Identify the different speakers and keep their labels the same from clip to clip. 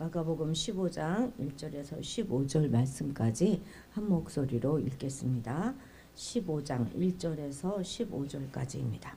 Speaker 1: 마가복음 15장 1절에서 15절 말씀까지 한 목소리로 읽겠습니다. 15장 1절에서 15절까지입니다.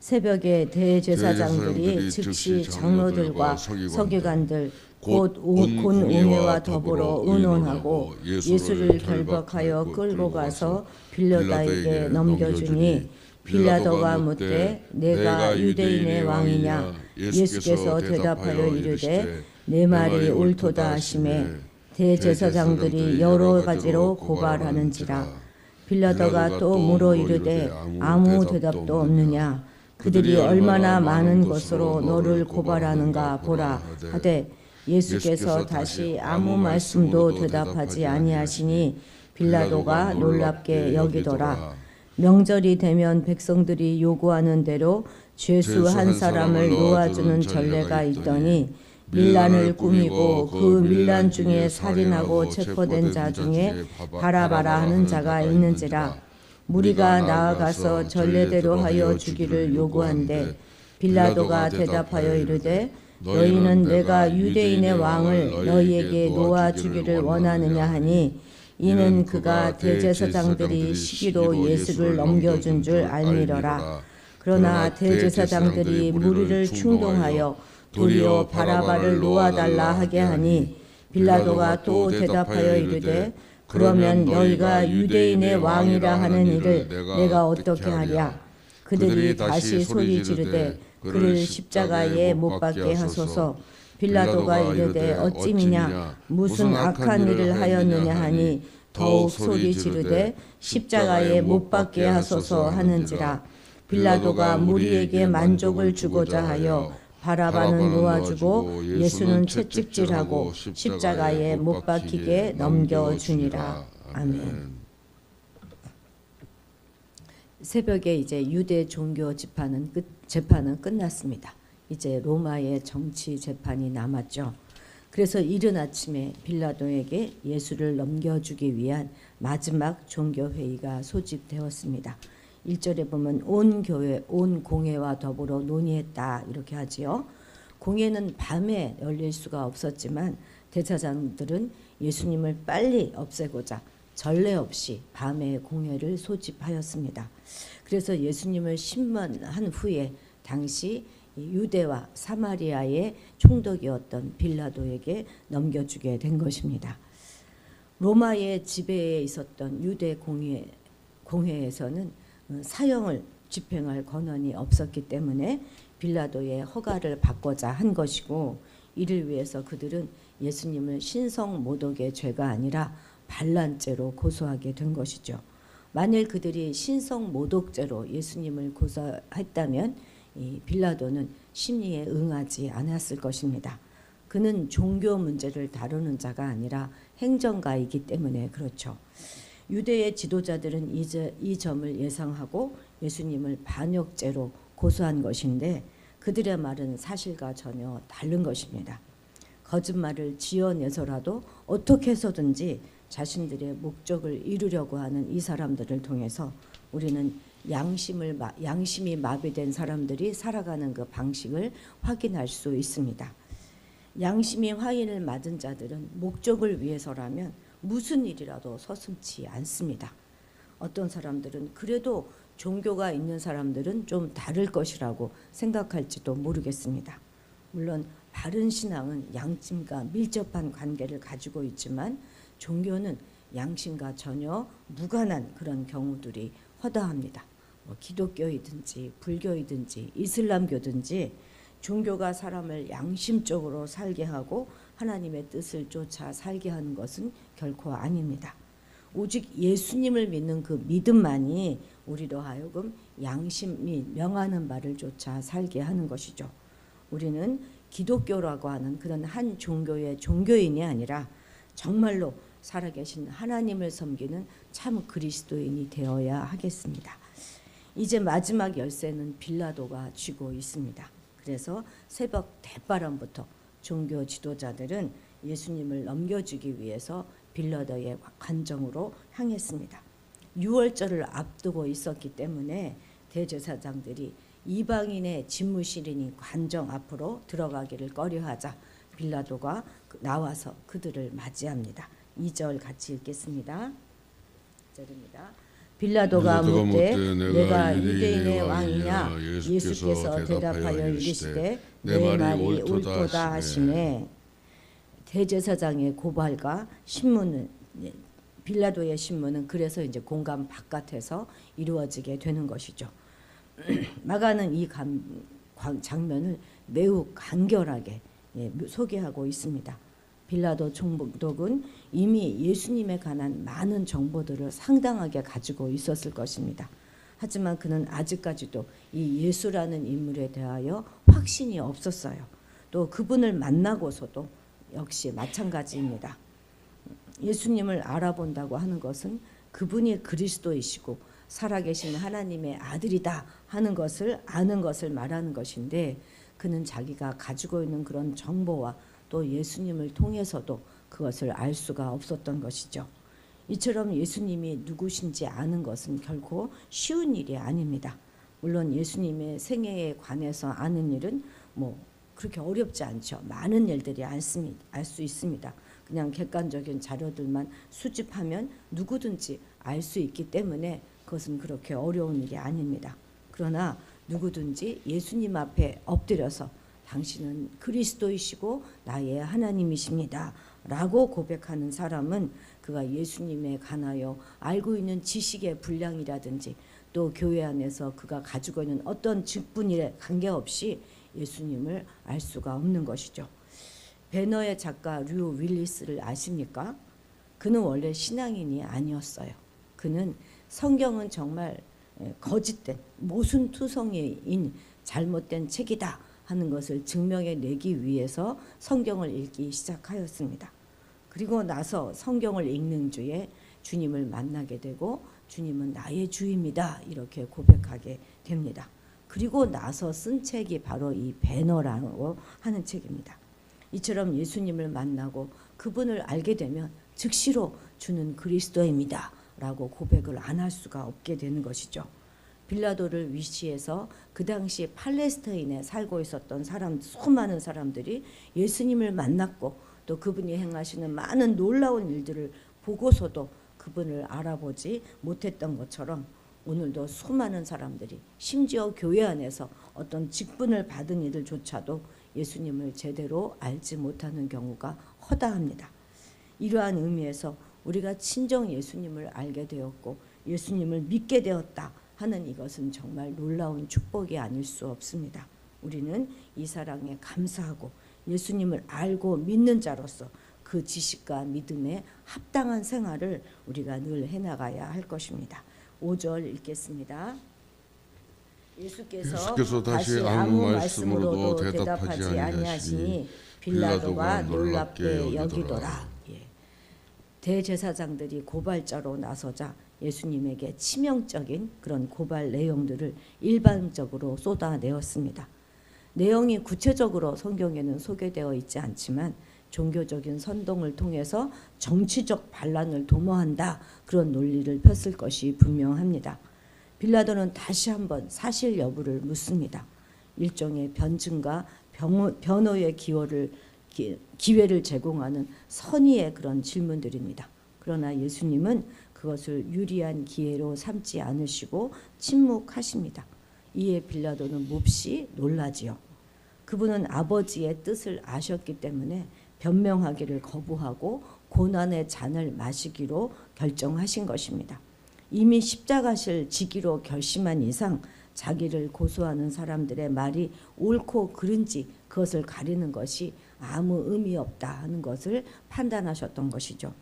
Speaker 1: 새벽에 대제사장들이 즉시 장로들과 서기관들 곧 온공회와 더불어 의논하고 예수를 결박하여 끌고 가서 빌라도에게 넘겨주니 빌라도가 묻되 내가 유대인의 왕이냐? 예수께서 대답하여 이르되 내 말이 옳도다 하시매 대제사장들이 여러 가지로 고발하는지라. 빌라도가 또 물어 이르되 아무 대답도 없느냐? 그들이 얼마나 많은 것으로 너를 고발하는가 보라 하되 예수께서 다시 아무 말씀도 대답하지 아니하시니 빌라도가 놀랍게 여기더라. 명절이 되면 백성들이 요구하는 대로 죄수 한 사람을 놓아주는 전례가 있더니 밀란을 꾸미고 그 밀란 중에 살인하고 체포된 자 중에 바라바라 하는 자가 있는지라. 무리가 나아가서 전례대로 하여 주기를 요구한대 빌라도가 대답하여 이르되 너희는 내가 유대인의 왕을 너희에게 놓아주기를 원하느냐 하니 이는 그가 대제사장들이 시기로 예수를 넘겨준 줄 알미러라. 그러나 대제사장들이 무리를 충동하여 도리어 바라바를 놓아달라 하게 하니 빌라도가 또 대답하여 이르되 그러면 너희가 유대인의 왕이라 하는 이를 내가 어떻게 하랴? 그들이 다시 소리 지르되 그를 십자가에 못 박게 하소서. 빌라도가 이르되 어찌미냐 무슨 악한 일을 하였느냐 하니 더욱 소리 지르되 십자가에 못 박게 하소서 하는지라. 빌라도가 무리에게 만족을 주고자 하여 바라바는 놓아주고 예수는 채찍질하고 십자가에 못 박히게 넘겨주니라. 아멘. 새벽에 이제 유대 종교 재판은 끝났습니다. 이제 로마의 정치 재판이 남았죠. 그래서 이른 아침에 빌라도에게 예수를 넘겨주기 위한 마지막 종교회의가 소집되었습니다. 1절에 보면 온 교회, 온 공회와 더불어 논의했다 이렇게 하지요. 공회는 밤에 열릴 수가 없었지만 대제사장들은 예수님을 빨리 없애고자 전례 없이 밤에 공회를 소집하였습니다. 그래서 예수님을 심문한 후에 당시 유대와 사마리아의 총독이었던 빌라도에게 넘겨주게 된 것입니다. 로마의 지배에 있었던 유대 공회에서는 사형을 집행할 권한이 없었기 때문에 빌라도의 허가를 받고자 한 것이고 이를 위해서 그들은 예수님을 신성모독의 죄가 아니라 반란죄로 고소하게 된 것이죠. 만일 그들이 신성모독죄로 예수님을 고소했다면 이 빌라도는 심리에 응하지 않았을 것입니다. 그는 종교 문제를 다루는 자가 아니라 행정가이기 때문에 그렇죠. 유대의 지도자들은 이 점을 예상하고 예수님을 반역죄로 고소한 것인데 그들의 말은 사실과 전혀 다른 것입니다. 거짓말을 지어내서라도 어떻게 해서든지 자신들의 목적을 이루려고 하는 이 사람들을 통해서 우리는 양심이 마비된 사람들이 살아가는 그 방식을 확인할 수 있습니다. 양심이 화인을 맞은 자들은 목적을 위해서라면 무슨 일이라도 서슴지 않습니다. 어떤 사람들은 그래도 종교가 있는 사람들은 좀 다를 것이라고 생각할지도 모르겠습니다. 물론 바른 신앙은 양심과 밀접한 관계를 가지고 있지만 종교는 양심과 전혀 무관한 그런 경우들이 허다합니다. 기독교이든지 불교이든지 이슬람교든지 종교가 사람을 양심적으로 살게 하고 하나님의 뜻을 쫓아 살게 하는 것은 결코 아닙니다. 오직 예수님을 믿는 그 믿음만이 우리로 하여금 양심이 명하는 바를 쫓아 살게 하는 것이죠. 우리는 기독교라고 하는 그런 한 종교의 종교인이 아니라 정말로 살아계신 하나님을 섬기는 참 그리스도인이 되어야 하겠습니다. 이제 마지막 열쇠는 빌라도가 쥐고 있습니다. 그래서 새벽 대바람부터 종교 지도자들은 예수님을 넘겨주기 위해서 빌라도의 관정으로 향했습니다. 유월절을 앞두고 있었기 때문에 대제사장들이 이방인의 집무실인 관정 앞으로 들어가기를 꺼려하자 빌라도가 나와서 그들을 맞이합니다. 2절 같이 읽겠습니다. 2절입니다. 빌라도가 묻되 내가 유대인의 왕이냐? 예수께서 대답하여 이르시되 내 말이 옳도다 하시매 대제사장의 고발과 신문은 빌라도의 신문은 그래서 이제 공감 바깥에서 이루어지게 되는 것이죠. 마가는 이 장면을 매우 간결하게 소개하고 있습니다. 빌라도 총독은 이미 예수님에 관한 많은 정보들을 상당하게 가지고 있었을 것입니다. 하지만 그는 아직까지도 이 예수라는 인물에 대하여 확신이 없었어요. 또 그분을 만나고서도 역시 마찬가지입니다. 예수님을 알아본다고 하는 것은 그분이 그리스도이시고 살아계신 하나님의 아들이다 하는 것을 아는 것을 말하는 것인데, 그는 자기가 가지고 있는 그런 정보와 또 예수님을 통해서도 그것을 알 수가 없었던 것이죠. 이처럼 예수님이 누구신지 아는 것은 결코 쉬운 일이 아닙니다. 물론 예수님의 생애에 관해서 아는 일은 그렇게 어렵지 않죠. 많은 일들이 알 수 있습니다. 그냥 객관적인 자료들만 수집하면 누구든지 알 수 있기 때문에 그것은 그렇게 어려운 일이 아닙니다. 그러나 누구든지 예수님 앞에 엎드려서 당신은 그리스도이시고 나의 하나님이십니다 라고 고백하는 사람은 그가 예수님에 관하여 알고 있는 지식의 분량이라든지 또 교회 안에서 그가 가지고 있는 어떤 직분에 관계없이 예수님을 알 수가 없는 것이죠. 배너의 작가 류 윌리스를 아십니까? 그는 원래 신앙인이 아니었어요. 그는 성경은 정말 거짓된 모순투성이인 잘못된 책이다 하는 것을 증명해 내기 위해서 성경을 읽기 시작하였습니다. 그리고 나서 성경을 읽는 주에 주님을 만나게 되고 주님은 나의 주입니다 이렇게 고백하게 됩니다. 그리고 나서 쓴 책이 바로 이 배너라고 하는 책입니다. 이처럼 예수님을 만나고 그분을 알게 되면 즉시로 주는 그리스도입니다 라고 고백을 안 할 수가 없게 되는 것이죠. 빌라도를 위시해서 그 당시 팔레스타인에 살고 있었던 수많은 사람들이 예수님을 만났고 또 그분이 행하시는 많은 놀라운 일들을 보고서도 그분을 알아보지 못했던 것처럼 오늘도 수많은 사람들이 심지어 교회 안에서 어떤 직분을 받은 이들조차도 예수님을 제대로 알지 못하는 경우가 허다합니다. 이러한 의미에서 우리가 친정 예수님을 알게 되었고 예수님을 믿게 되었다 하는 이것은 정말 놀라운 축복이 아닐 수 없습니다. 우리는 이 사랑에 감사하고 예수님을 알고 믿는 자로서 그 지식과 믿음에 합당한 생활을 우리가 늘 해나가야 할 것입니다. 5절 읽겠습니다. 예수께서 다시 아무 말씀으로도 대답하지 아니하시니 빌라도가 놀랍게 여기더라. 대제사장들이 고발자로 나서자 예수님에게 치명적인 그런 고발 내용들을 일반적으로 쏟아내었습니다. 내용이 구체적으로 성경에는 소개되어 있지 않지만 종교적인 선동을 통해서 정치적 반란을 도모한다 그런 논리를 폈을 것이 분명합니다. 빌라도는 다시 한번 사실 여부를 묻습니다. 일종의 변증과 변호의 기회를 제공하는 선의의 그런 질문들입니다. 그러나 예수님은 그것을 유리한 기회로 삼지 않으시고 침묵하십니다. 이에 빌라도는 몹시 놀라지요. 그분은 아버지의 뜻을 아셨기 때문에 변명하기를 거부하고 고난의 잔을 마시기로 결정하신 것입니다. 이미 십자가를 지기로 결심한 이상 자기를 고소하는 사람들의 말이 옳고 그른지 그것을 가리는 것이 아무 의미 없다 하는 것을 판단하셨던 것이죠.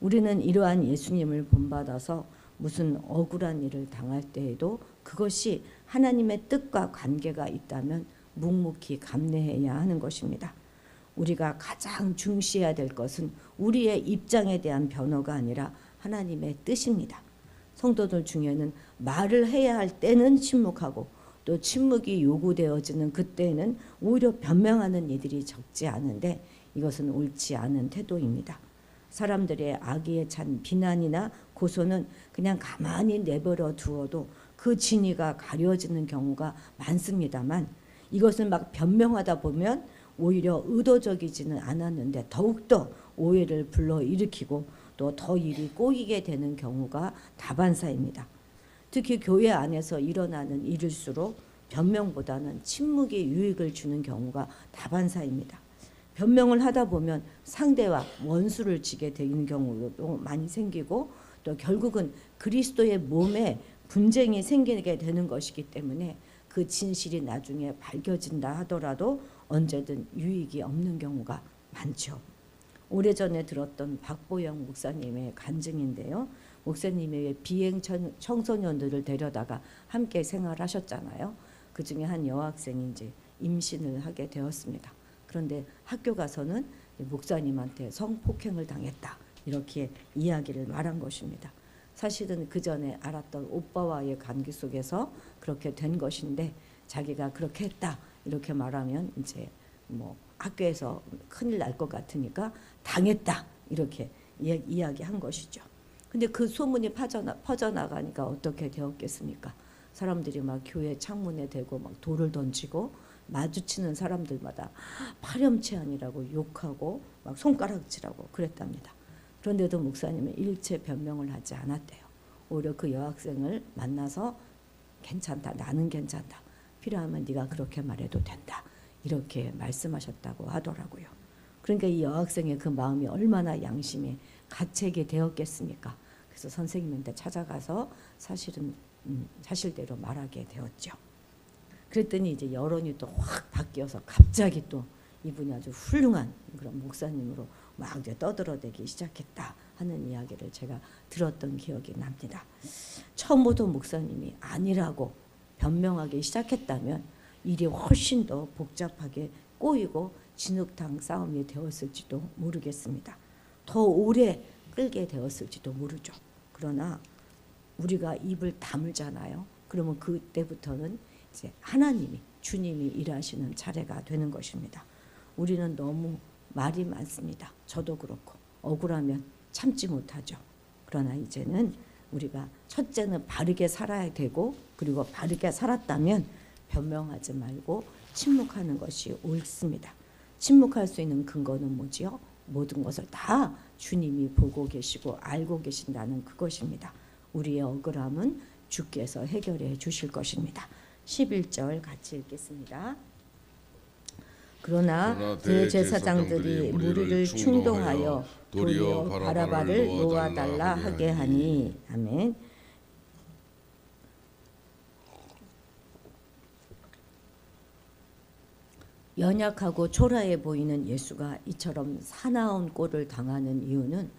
Speaker 1: 우리는 이러한 예수님을 본받아서 무슨 억울한 일을 당할 때에도 그것이 하나님의 뜻과 관계가 있다면 묵묵히 감내해야 하는 것입니다. 우리가 가장 중시해야 될 것은 우리의 입장에 대한 변호가 아니라 하나님의 뜻입니다. 성도들 중에는 말을 해야 할 때는 침묵하고 또 침묵이 요구되어지는 그때는 오히려 변명하는 이들이 적지 않은데 이것은 옳지 않은 태도입니다. 사람들의 악의에 찬 비난이나 고소는 그냥 가만히 내버려 두어도 그 진위가 가려지는 경우가 많습니다만 이것을 막 변명하다 보면 오히려 의도적이지는 않았는데 더욱더 오해를 불러일으키고 또 더 일이 꼬이게 되는 경우가 다반사입니다. 특히 교회 안에서 일어나는 일일수록 변명보다는 침묵이 유익을 주는 경우가 다반사입니다. 변명을 하다 보면 상대와 원수를 지게 되는 경우도 많이 생기고 또 결국은 그리스도의 몸에 분쟁이 생기게 되는 것이기 때문에 그 진실이 나중에 밝혀진다 하더라도 언제든 유익이 없는 경우가 많죠. 오래전에 들었던 박보영 목사님의 간증인데요. 목사님이 비행 청소년들을 데려다가 함께 생활하셨잖아요. 그 중에 한 여학생이 이제 임신을 하게 되었습니다. 그런데 학교 가서는 목사님한테 성폭행을 당했다 이렇게 이야기를 말한 것입니다. 사실은 그 전에 알았던 오빠와의 관계 속에서 그렇게 된 것인데 자기가 그렇게 했다 이렇게 말하면 이제 뭐 학교에서 큰일 날 것 같으니까 당했다 이렇게 이야기한 것이죠. 근데 그 소문이 퍼져나가니까 어떻게 되었겠습니까? 사람들이 막 교회 창문에 대고 막 돌을 던지고 마주치는 사람들마다 파렴치한이라고 욕하고 막 손가락질하고 그랬답니다. 그런데도 목사님은 일체 변명을 하지 않았대요. 오히려 그 여학생을 만나서 괜찮다, 나는 괜찮다, 필요하면 네가 그렇게 말해도 된다 이렇게 말씀하셨다고 하더라고요. 그러니까 이 여학생의 그 마음이 얼마나 양심에 가책이 되었겠습니까? 그래서 선생님한테 찾아가서 사실은 사실대로 말하게 되었죠. 그랬더니 이제 여론이 또 확 바뀌어서 갑자기 또 이분이 아주 훌륭한 그런 목사님으로 막 이제 떠들어대기 시작했다 하는 이야기를 제가 들었던 기억이 납니다. 처음부터 목사님이 아니라고 변명하기 시작했다면 일이 훨씬 더 복잡하게 꼬이고 진흙탕 싸움이 되었을지도 모르겠습니다. 더 오래 끌게 되었을지도 모르죠. 그러나 우리가 입을 다물잖아요. 그러면 그때부터는 이제 하나님이 주님이 일하시는 차례가 되는 것입니다. 우리는 너무 말이 많습니다. 저도 그렇고 억울하면 참지 못하죠. 그러나 이제는 우리가 첫째는 바르게 살아야 되고 그리고 바르게 살았다면 변명하지 말고 침묵하는 것이 옳습니다. 침묵할 수 있는 근거는 뭐지요? 모든 것을 다 주님이 보고 계시고 알고 계신다는 그것입니다. 우리의 억울함은 주께서 해결해 주실 것입니다. 11절 같이 읽겠습니다. 그러나 대제사장들이 무리를 충동하여 도리어 바라바를 놓아달라 하게 하니. 아멘. 연약하고 초라해 보이는 예수가 이처럼 사나운 꼴을 당하는 이유는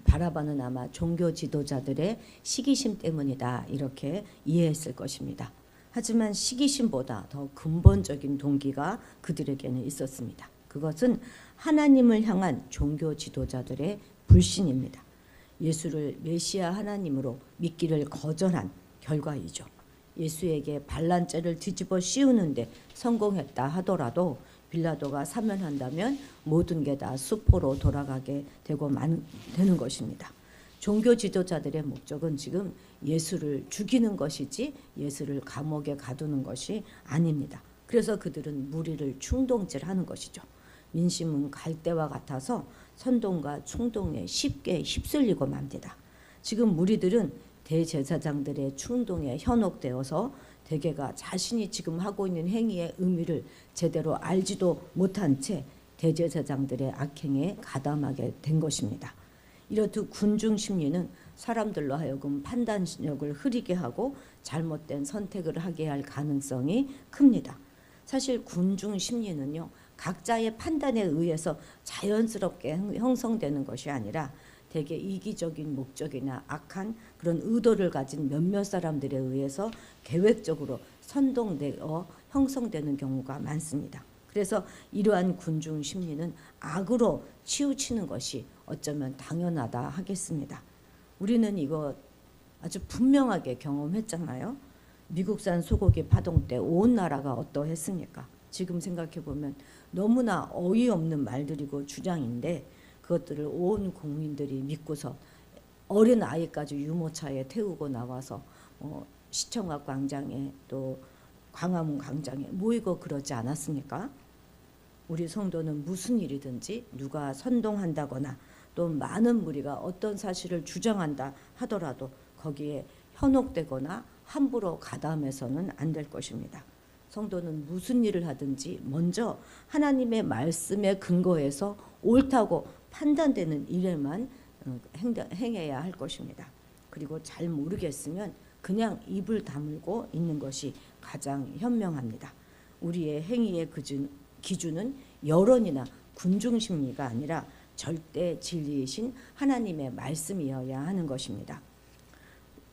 Speaker 1: 바라바는 아마 종교 지도자들의 시기심 때문이다 이렇게 이해했을 것입니다. 하지만 시기심보다 더 근본적인 동기가 그들에게는 있었습니다. 그것은 하나님을 향한 종교 지도자들의 불신입니다. 예수를 메시아 하나님으로 믿기를 거절한 결과이죠. 예수에게 반란죄를 뒤집어 씌우는데 성공했다 하더라도 빌라도가 사면한다면 모든 게 다 수포로 돌아가게 되는 것입니다. 종교 지도자들의 목적은 지금 예수를 죽이는 것이지 예수를 감옥에 가두는 것이 아닙니다. 그래서 그들은 무리를 충동질하는 것이죠. 민심은 갈대와 같아서 선동과 충동에 쉽게 휩쓸리고 맙니다. 지금 무리들은 대제사장들의 충동에 현혹되어서 대개가 자신이 지금 하고 있는 행위의 의미를 제대로 알지도 못한 채 대제사장들의 악행에 가담하게 된 것입니다. 이렇듯 군중 심리는 사람들로 하여금 판단력을 흐리게 하고 잘못된 선택을 하게 할 가능성이 큽니다. 사실 군중 심리는요, 각자의 판단에 의해서 자연스럽게 형성되는 것이 아니라 대개 이기적인 목적이나 악한 그런 의도를 가진 몇몇 사람들에 의해서 계획적으로 선동되어 형성되는 경우가 많습니다. 그래서 이러한 군중 심리는 악으로 치우치는 것이 어쩌면 당연하다 하겠습니다. 우리는 이거 아주 분명하게 경험했잖아요. 미국산 소고기 파동 때 온 나라가 어떠했습니까? 지금 생각해 보면 너무나 어이없는 말들이고 주장인데 그것들을 온 국민들이 믿고서 어린 아이까지 유모차에 태우고 나와서 시청각 광장에 또 광화문 광장에 모이고 그러지 않았습니까? 우리 성도는 무슨 일이든지 누가 선동한다거나 또 많은 무리가 어떤 사실을 주장한다 하더라도 거기에 현혹되거나 함부로 가담해서는 안 될 것입니다. 성도는 무슨 일을 하든지 먼저 하나님의 말씀에 근거해서 옳다고 판단되는 일에만 행해야 할 것입니다. 그리고 잘 모르겠으면 그냥 입을 다물고 있는 것이 가장 현명합니다. 우리의 행위의 기준은 여론이나 군중심리가 아니라 절대 진리이신 하나님의 말씀이어야 하는 것입니다.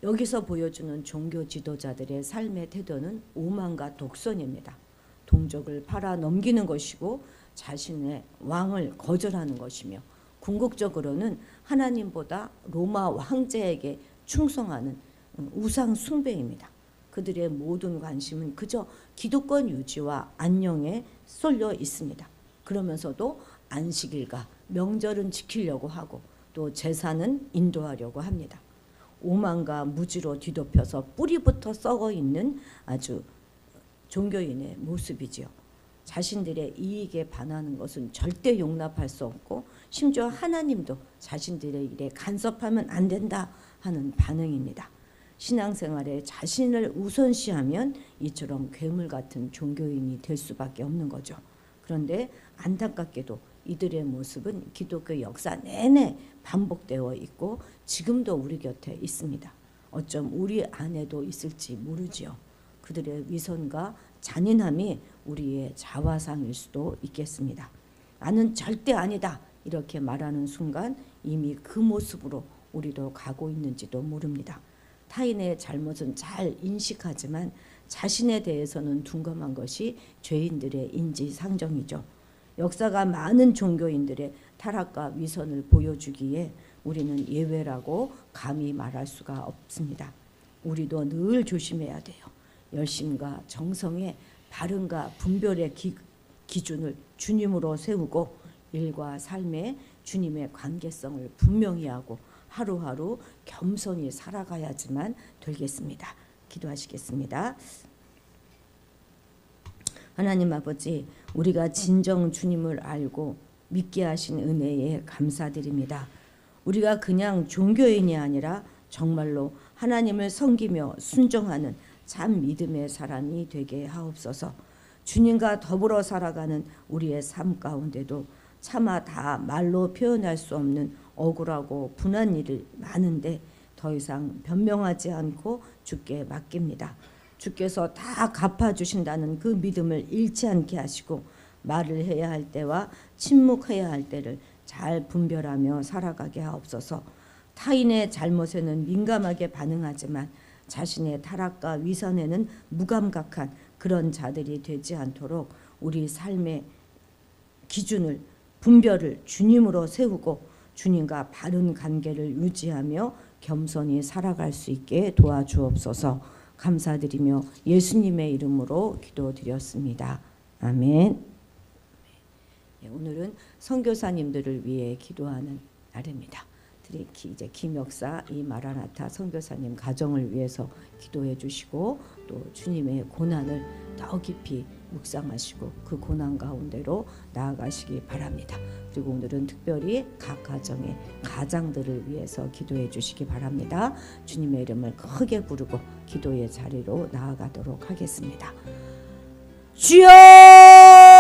Speaker 1: 여기서 보여주는 종교 지도자들의 삶의 태도는 오만과 독선입니다. 동족을 팔아 넘기는 것이고 자신의 왕을 거절하는 것이며 궁극적으로는 하나님보다 로마 황제에게 충성하는 우상 숭배입니다. 그들의 모든 관심은 그저 기득권 유지와 안녕에 쏠려 있습니다. 그러면서도 안식일과 명절은 지키려고 하고 또 제사는 인도하려고 합니다. 오만과 무지로 뒤덮여서 뿌리부터 썩어 있는 아주 종교인의 모습이지요. 자신들의 이익에 반하는 것은 절대 용납할 수 없고 심지어 하나님도 자신들의 일에 간섭하면 안 된다 하는 반응입니다. 신앙생활에 자신을 우선시하면 이처럼 괴물 같은 종교인이 될 수밖에 없는 거죠. 그런데 안타깝게도 이들의 모습은 기독교 역사 내내 반복되어 있고 지금도 우리 곁에 있습니다. 어쩜 우리 안에도 있을지 모르지요. 그들의 위선과 잔인함이 우리의 자화상일 수도 있겠습니다. 나는 절대 아니다 이렇게 말하는 순간 이미 그 모습으로 우리도 가고 있는지도 모릅니다. 타인의 잘못은 잘 인식하지만 자신에 대해서는 둔감한 것이 죄인들의 인지상정이죠. 역사가 많은 종교인들의 타락과 위선을 보여주기에 우리는 예외라고 감히 말할 수가 없습니다. 우리도 늘 조심해야 돼요. 열심과 정성에 바른과 분별의 기준을 주님으로 세우고 일과 삶에 주님의 관계성을 분명히 하고 하루하루 겸손히 살아가야지만 되겠습니다. 기도하시겠습니다. 하나님 아버지, 우리가 진정 주님을 알고 믿게 하신 은혜에 감사드립니다. 우리가 그냥 종교인이 아니라 정말로 하나님을 섬기며 순종하는 참 믿음의 사람이 되게 하옵소서. 주님과 더불어 살아가는 우리의 삶 가운데도 차마 다 말로 표현할 수 없는 억울하고 분한 일이 많은데 더 이상 변명하지 않고 주께 맡깁니다. 주께서 다 갚아주신다는 그 믿음을 잃지 않게 하시고 말을 해야 할 때와 침묵해야 할 때를 잘 분별하며 살아가게 하옵소서. 타인의 잘못에는 민감하게 반응하지만 자신의 타락과 위선에는 무감각한 그런 자들이 되지 않도록 우리 삶의 기준을 분별을 주님으로 세우고 주님과 바른 관계를 유지하며 겸손히 살아갈 수 있게 도와주옵소서. 감사드리며 예수님의 이름으로 기도드렸습니다. 아멘. 오늘은 선교사님들을 위해 기도하는 날입니다. 이제 김역사 이 마라나타 선교사님 가정을 위해서 기도해 주시고 또 주님의 고난을 더 깊이 묵상하시고 그 고난 가운데로 나아가시기 바랍니다. 그리고 오늘은 특별히 각 가정의 가장들을 위해서 기도해 주시기 바랍니다. 주님의 이름을 크게 부르고 기도의 자리로 나아가도록 하겠습니다. 주여!